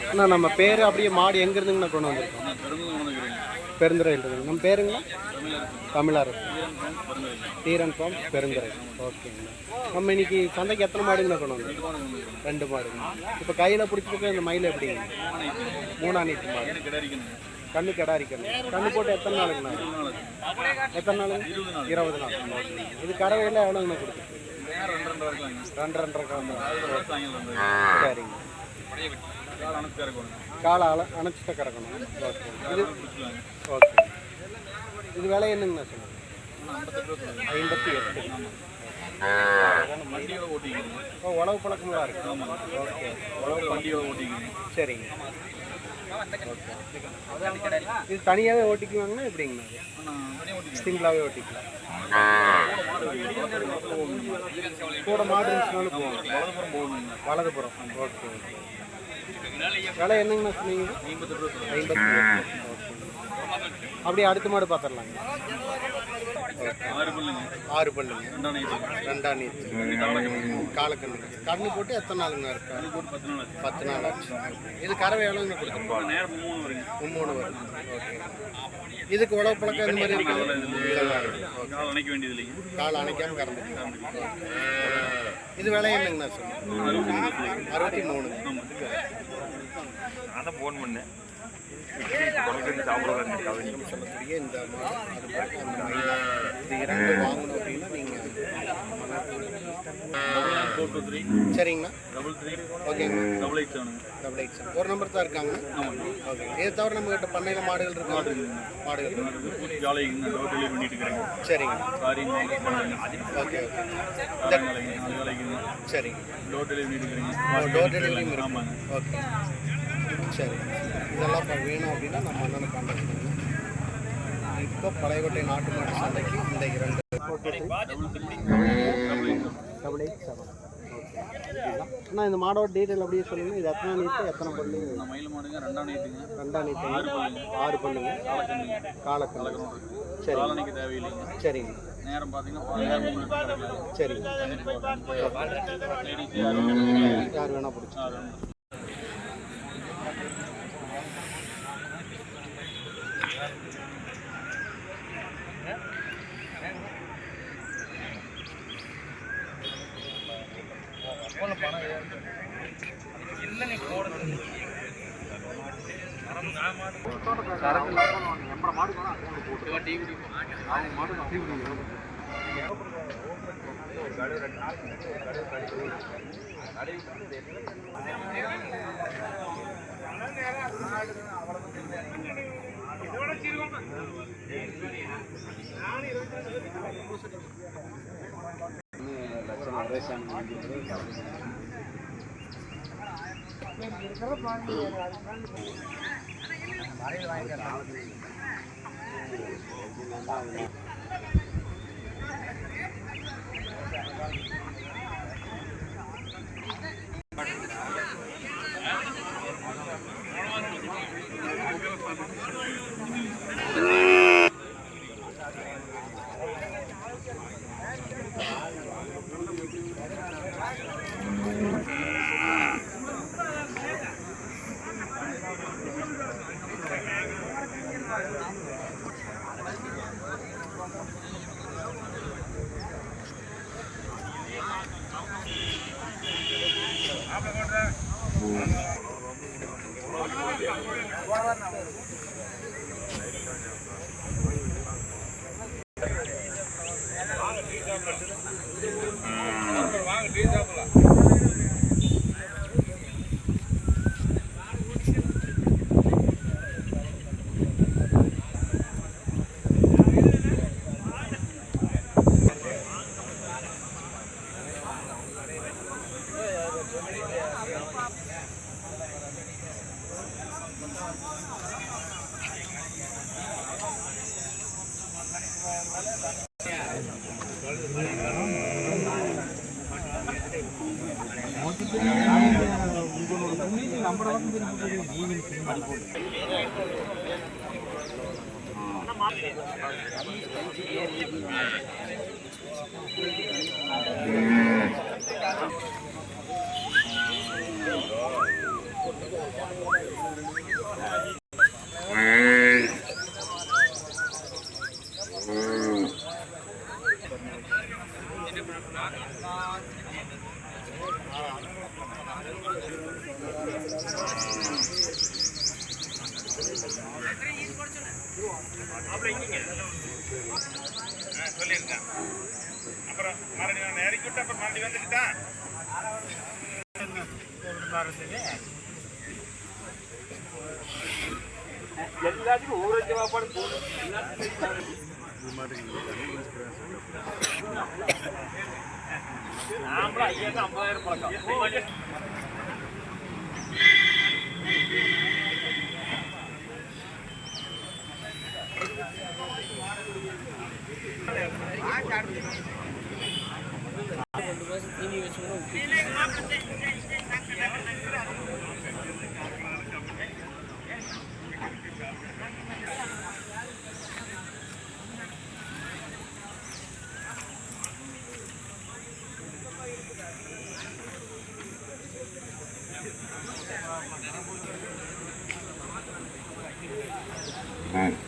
அண்ணா நம்ம பேர் அப்படியே மாடு எங்கேருந்துங்கண்ணா கொண்டு வந்திருக்கோம்? பெருந்துறைன்றது. நம்ம பேருங்களா? தமிழரசு. தீரன் ஃபார்ம் பெருந்துறை. ஓகேங்கண்ணா. நம்ம இன்னைக்கு சந்தைக்கு எத்தனை மாடுங்கண்ணா கொண்டு வந்திருக்கோம்? 2 மாடுங்க. இப்போ கையில் பிடிச்சிருக்க இந்த மயில் எப்படிங்க? 3 நீட்டு மாடு. கண்ணு கிடாரிக்கணும். கண்ணு போட்டு எத்தனை நாளுங்கண்ணா? எத்தனை நாளுங்க? 20 நாள். இது கறவையில் எவ்வளோங்கண்ணா கொடுத்துருக்கு? 2.5 சரிங்க. காலை அணைச்சிட்ட கறக்கணும். ஓகே. இது ஓகே. இது விலை என்னங்கண்ணா சொல்லுங்கள்? 58. உழவு பழக்கமாக இருக்கு. ஓகே. சரிங்க. ஓகே. இது தனியாகவே ஓட்டிக்குவாங்கன்னா எப்படிங்கண்ணா? சிங்கிளாகவே ஓட்டிக்கலாம். கூட மாடு இருந்துச்சுனாலும் போகணும். வலதுபுறம். ஓகே. விலை என்னங்கண்ணா சொன்னீங்க? 58. அப்படியே அடுத்த மாடு பார்த்துடலாங்க. 6 பல்லுங்க. 2 நீத்து. காலக்கண்ணு. கண்ணு போட்டு எத்தனை நாளுங்கண்ணா இருக்கா? 10 நாள் ஆச்சு. இது கறவை எவ்வளோங்க கொடுத்துருக்கோம்? 3 வரும். ஓகே. இதுக்கு உழவு பழக்கம் இந்த மாதிரி இருக்குது. கால் அணைக்காமல் கறந்துக்கலாம். இது விலை என்னங்கண்ணா சொல்லுங்கள்? 63. அதான் ஃபோன் பண்ணேன். சொல்லக்கூடிய இந்த இது 2 வாங்கணும் அப்படின்னா நீங்கள் சரிங்கண்ணா. ஓகேங்கண்ணா. 887. ஒரு நம்பர் தான் இருக்காங்கண்ணா. ஓகே. இதை தவிர நம்ம கிட்ட பண்ணையில் மாடுகள் இருக்கு. மாடுகள் சரிங்க. ஓகே. ஓகே. சரிங்க. டோர் டெலிவரியும் இருக்கு. ஓகே. சரி. இதெல்லாம் இப்போ வேணும் அப்படின்னா நம்ம அண்ணனை கான்டாக்ட் பண்ணுங்கள். இப்போ பழையகோட்டை நாட்டு மாட்டு சந்தைக்கு இந்த 2 887. ஓகே. அண்ணா இந்த மாடோட டீட்டெயில் அப்படியே சொல்லுங்கள். இது எத்தனை நீட்டு எத்தனை பல்லு? மயில் மாடுங்க 2 நீட்டுங்க. 2 நீட்டு. 6 பல்லுங்க. காலக்கண்ணு. சரி. காலனிக்கு தேவையில்லைங்க. சரிங்க. நேரம் பார்த்தீங்கன்னா சரிங்க. யார் வேணா பிடிச்சி. சொல்லியிருக்கேன். அப்புறம் மறுபடியும் இறக்கி விட்டு அப்புறம் மறுபடியும் வந்துக்கிட்டான். எல்லாத்துக்கும் ஊரட்சி வாப்பாடு போடும். நாமளும் 50,000 பழக்கம். Mm.